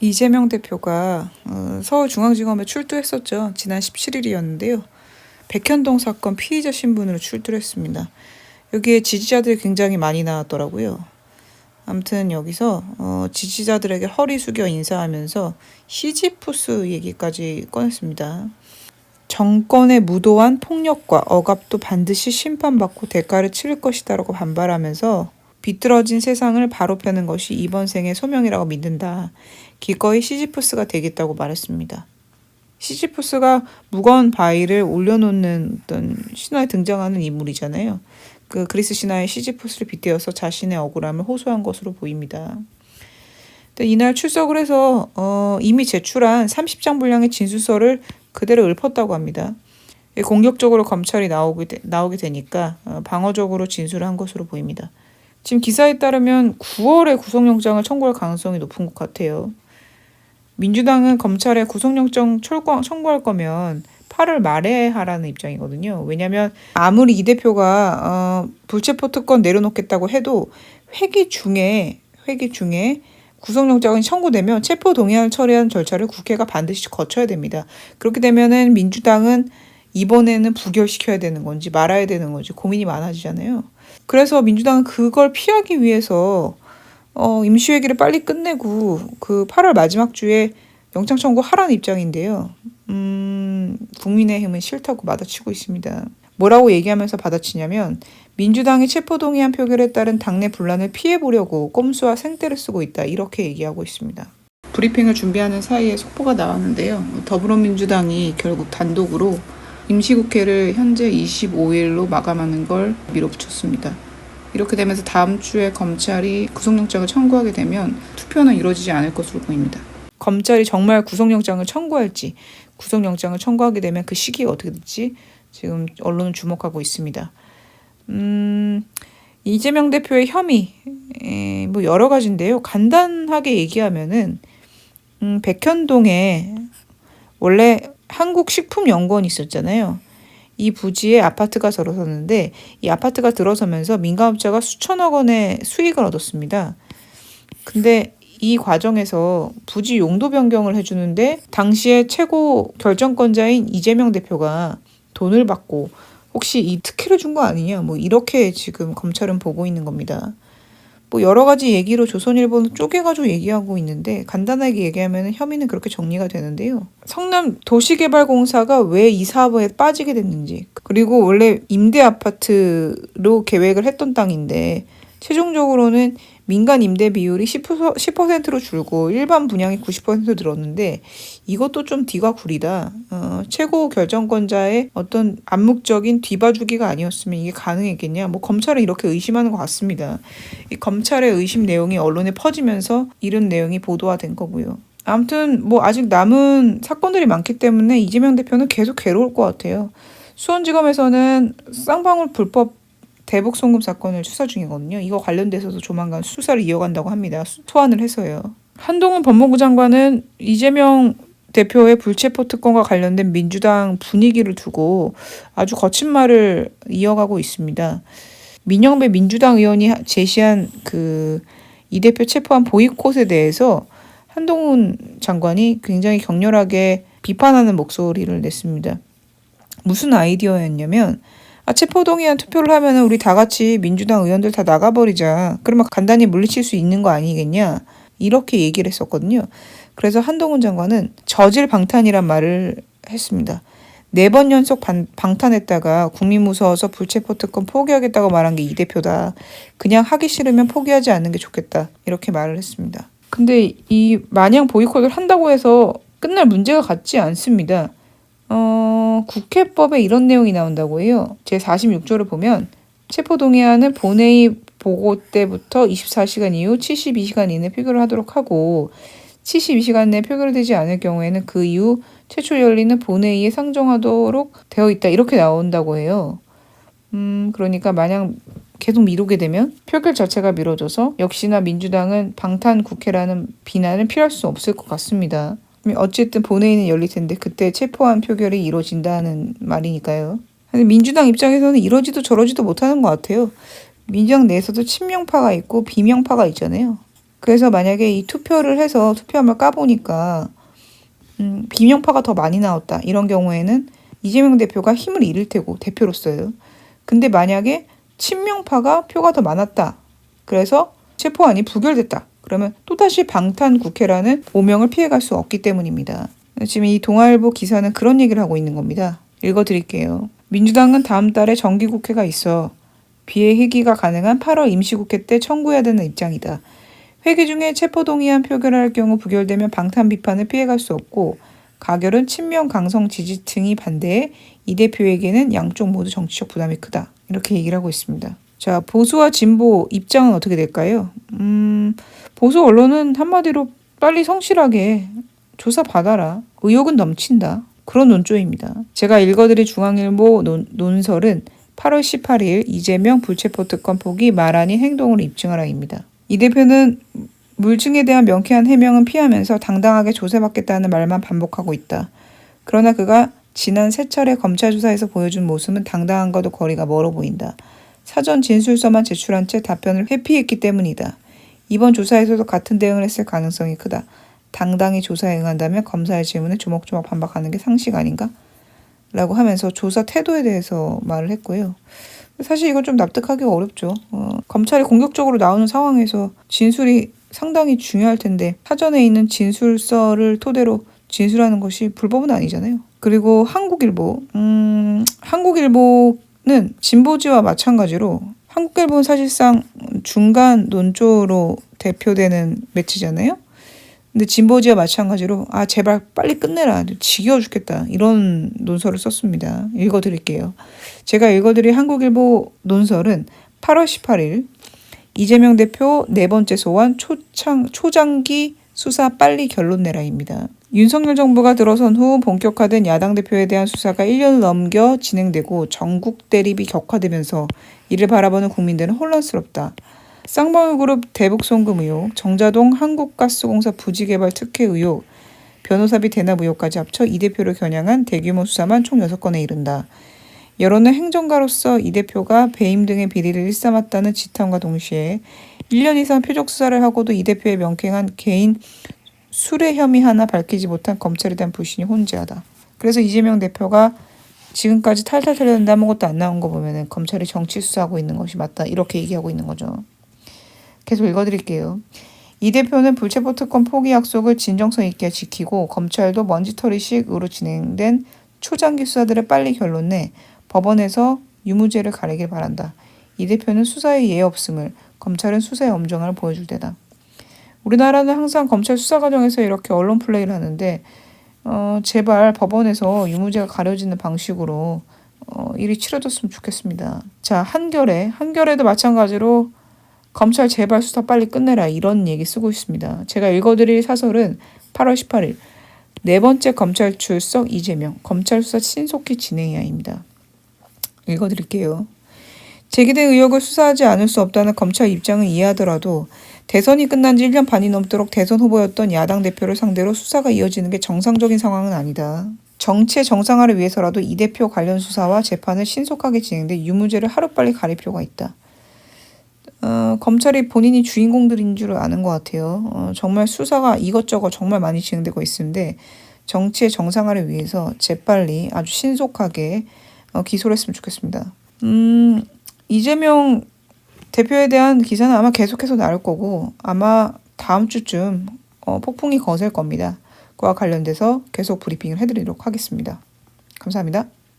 이재명 대표가 서울중앙지검에 출두했었죠. 지난 17일이었는데요. 백현동 사건 피의자 신분으로 출두를 했습니다. 여기에 지지자들이 굉장히 많이 나왔더라고요. 아무튼 여기서 지지자들에게 허리 숙여 인사하면서 시지프스 얘기까지 꺼냈습니다. 정권의 무도한 폭력과 억압도 반드시 심판받고 대가를 치를 것이다라고 반발하면서 비뚤어진 세상을 바로 펴는 것이 이번 생의 소명이라고 믿는다. 기꺼이 시지프스가 되겠다고 말했습니다. 시지프스가 무거운 바위를 올려놓는 어떤 신화에 등장하는 인물이잖아요. 그 그리스 신화의 시지프스를 빗대어서 자신의 억울함을 호소한 것으로 보입니다. 이날 출석을 해서 이미 제출한 30장 분량의 진술서를 그대로 읊었다고 합니다. 공격적으로 검찰이 나오게 되니까 방어적으로 진술을 한 것으로 보입니다. 지금 기사에 따르면 9월에 구속영장을 청구할 가능성이 높은 것 같아요. 민주당은 검찰에 구속영장 청구할 거면 8월 말에 하라는 입장이거든요. 왜냐하면 아무리 이 대표가 불체포 특권 내려놓겠다고 해도 회기 중에 구속영장이 청구되면 체포동의안을 처리하는 절차를 국회가 반드시 거쳐야 됩니다. 그렇게 되면은 민주당은 이번에는 부결시켜야 되는 건지 말아야 되는 건지 고민이 많아지잖아요. 그래서 민주당은 그걸 피하기 위해서 임시회기를 빨리 끝내고 그 8월 마지막 주에 영장 청구하라는 입장인데요. 국민의힘은 싫다고 받아치고 있습니다. 뭐라고 얘기하면서 받아치냐면 민주당이 체포동의안 표결에 따른 당내 분란을 피해보려고 꼼수와 생떼를 쓰고 있다. 이렇게 얘기하고 있습니다. 브리핑을 준비하는 사이에 속보가 나왔는데요. 더불어민주당이 결국 단독으로 임시국회를 현재 25일로 마감하는 걸 밀어붙였습니다. 이렇게 되면서 다음 주에 검찰이 구속영장을 청구하게 되면 투표는 이루어지지 않을 것으로 보입니다. 검찰이 정말 구속영장을 청구할지, 구속영장을 청구하게 되면 그 시기가 어떻게 될지 지금 언론은 주목하고 있습니다. 이재명 대표의 혐의 뭐 여러 가지인데요. 간단하게 얘기하면은 백현동에 원래 한국식품연구원이 있었잖아요. 이 부지에 아파트가 들어섰는데 이 아파트가 들어서면서 민간업자가 수천억 원의 수익을 얻었습니다. 근데 이 과정에서 부지 용도 변경을 해주는데 당시에 최고 결정권자인 이재명 대표가 돈을 받고 혹시 이 특혜를 준 거 아니냐 뭐 이렇게 지금 검찰은 보고 있는 겁니다. 뭐 여러 가지 얘기로 조선일보는 쪼개가지고 얘기하고 있는데 간단하게 얘기하면 혐의는 그렇게 정리가 되는데요. 성남 도시개발공사가 왜 이 사업에 빠지게 됐는지, 그리고 원래 임대 아파트로 계획을 했던 땅인데 최종적으로는 민간 임대 비율이 10%로 줄고 일반 분양이 90% 늘었는데 이것도 좀 뒤가 구리다. 최고 결정권자의 어떤 암묵적인 뒤봐주기가 아니었으면 이게 가능했겠냐. 뭐 검찰은 이렇게 의심하는 것 같습니다. 이 검찰의 의심 내용이 언론에 퍼지면서 이런 내용이 보도화된 거고요. 아무튼 뭐 아직 남은 사건들이 많기 때문에 이재명 대표는 계속 괴로울 것 같아요. 수원지검에서는 쌍방울 불법 대북 송금 사건을 수사 중이거든요. 이거 관련돼서도 조만간 수사를 이어간다고 합니다. 소환을 해서요. 한동훈 법무부 장관은 이재명 대표의 불체포 특권과 관련된 민주당 분위기를 두고 아주 거친 말을 이어가고 있습니다. 민영배 민주당 의원이 제시한 이 대표 체포한 보이콧에 대해서 한동훈 장관이 굉장히 격렬하게 비판하는 목소리를 냈습니다. 무슨 아이디어였냐면 체포동의안 투표를 하면 우리 다 같이 민주당 의원들 다 나가버리자. 그러면 간단히 물리칠 수 있는 거 아니겠냐. 이렇게 얘기를 했었거든요. 그래서 한동훈 장관은 저질 방탄이란 말을 했습니다. 4번 연속 방탄했다가 국민 무서워서 불체포 특권 포기하겠다고 말한 게 이 대표다. 그냥 하기 싫으면 포기하지 않는 게 좋겠다. 이렇게 말을 했습니다. 근데 이 마냥 보이콧을 한다고 해서 끝날 문제가 같지 않습니다. 국회법에 이런 내용이 나온다고 해요. 제46조를 보면 체포동의안은 본회의 보고 때부터 24시간 이후 72시간 이내 표결을 하도록 하고 72시간 내 표결되지 않을 경우에는 그 이후 최초 열리는 본회의에 상정하도록 되어 있다. 이렇게 나온다고 해요. 그러니까 만약 계속 미루게 되면 표결 자체가 미뤄져서 역시나 민주당은 방탄 국회라는 비난을 피할 수 없을 것 같습니다. 어쨌든 본회의는 열릴 텐데 그때 체포한 표결이 이루어진다는 말이니까요. 근데 민주당 입장에서는 이러지도 저러지도 못하는 것 같아요. 민주당 내에서도 친명파가 있고 비명파가 있잖아요. 그래서 만약에 이 투표를 해서 투표함을 까보니까 비명파가 더 많이 나왔다. 이런 경우에는 이재명 대표가 힘을 잃을 테고 대표로서요. 근데 만약에 친명파가 표가 더 많았다. 그래서 체포안이 부결됐다. 그러면 또다시 방탄국회라는 오명을 피해갈 수 없기 때문입니다. 지금 이 동아일보 기사는 그런 얘기를 하고 있는 겁니다. 읽어드릴게요. 민주당은 다음 달에 정기국회가 있어 비회기가 가능한 8월 임시국회 때 청구해야 되는 입장이다. 회기 중에 체포동의안 표결을 할 경우 부결되면 방탄 비판을 피해갈 수 없고 가결은 친명 강성 지지층이 반대해 이 대표에게는 양쪽 모두 정치적 부담이 크다. 이렇게 얘기를 하고 있습니다. 자, 보수와 진보 입장은 어떻게 될까요? 보수 언론은 한마디로 빨리 성실하게 조사받아라. 의혹은 넘친다. 그런 논조입니다. 제가 읽어드릴 중앙일보 논설은 8월 18일 이재명 불체포 특권 포기 말 아닌 행동으로 입증하라입니다. 이 대표는 물증에 대한 명쾌한 해명은 피하면서 당당하게 조사받겠다는 말만 반복하고 있다. 그러나 그가 지난 3차례 검찰 조사에서 보여준 모습은 당당한과도 거리가 멀어 보인다. 사전 진술서만 제출한 채 답변을 회피했기 때문이다. 이번 조사에서도 같은 대응을 했을 가능성이 크다. 당당히 조사에 응한다면 검사의 질문에 조목조목 반박하는 게 상식 아닌가? 라고 하면서 조사 태도에 대해서 말을 했고요. 사실 이건 좀 납득하기가 어렵죠. 검찰이 공격적으로 나오는 상황에서 진술이 상당히 중요할 텐데 사전에 있는 진술서를 토대로 진술하는 것이 불법은 아니잖아요. 그리고 한국일보는 진보지와 마찬가지로 한국일보는 사실상 중간 논조로 대표되는 매체잖아요. 근데 진보지와 마찬가지로 제발 빨리 끝내라. 지겨워 죽겠다. 이런 논설을 썼습니다. 읽어드릴게요. 제가 읽어드릴 한국일보 논설은 8월 18일 이재명 대표 4번째 소환 초장기 수사 빨리 결론 내라입니다. 윤석열 정부가 들어선 후 본격화된 야당 대표에 대한 수사가 1년을 넘겨 진행되고 전국 대립이 격화되면서 이를 바라보는 국민들은 혼란스럽다. 쌍방울그룹 대북 송금 의혹, 정자동 한국가스공사 부지개발 특혜 의혹, 변호사비 대납 의혹까지 합쳐 이 대표를 겨냥한 대규모 수사만 총 6건에 이른다. 여론은 행정가로서 이 대표가 배임 등의 비리를 일삼았다는 지탄과 동시에 1년 이상 표적 수사를 하고도 이 대표의 명쾌한 개인 수뢰 혐의 하나 밝히지 못한 검찰에 대한 불신이 혼재하다. 그래서 이재명 대표가 지금까지 탈탈 털렸는데 아무것도 안 나온 거 보면 검찰이 정치 수사하고 있는 것이 맞다. 이렇게 얘기하고 있는 거죠. 계속 읽어드릴게요. 이 대표는 불체포 특권 포기 약속을 진정성 있게 지키고 검찰도 먼지털이식으로 진행된 초장기 수사들을 빨리 결론 내 법원에서 유무죄를 가리길 바란다. 이 대표는 수사에 예의 없음을, 검찰은 수사의 엄정함을 보여줄 때다. 우리나라는 항상 검찰 수사 과정에서 이렇게 언론 플레이를 하는데 제발 법원에서 유무죄가 가려지는 방식으로 일이 치러졌으면 좋겠습니다. 자, 한겨레도 마찬가지로 검찰 제발 수사 빨리 끝내라 이런 얘기 쓰고 있습니다. 제가 읽어드릴 사설은 8월 18일 4번째 검찰 출석 이재명 검찰 수사 신속히 진행해야입니다. 읽어드릴게요. 제기된 의혹을 수사하지 않을 수 없다는 검찰 입장은 이해하더라도 대선이 끝난 지 1년 반이 넘도록 대선 후보였던 야당 대표를 상대로 수사가 이어지는 게 정상적인 상황은 아니다. 정치의 정상화를 위해서라도 이 대표 관련 수사와 재판을 신속하게 진행돼 유무죄를 하루빨리 가릴 필요가 있다. 검찰이 본인이 주인공들인 줄 아는 것 같아요. 정말 수사가 이것저것 정말 많이 진행되고 있는데 정치의 정상화를 위해서 재빨리 아주 신속하게 기소를 했으면 좋겠습니다. 이재명 대표에 대한 기사는 아마 계속해서 나올 거고 아마 다음 주쯤 폭풍이 거셀 겁니다. 그와 관련돼서 계속 브리핑을 해드리도록 하겠습니다. 감사합니다.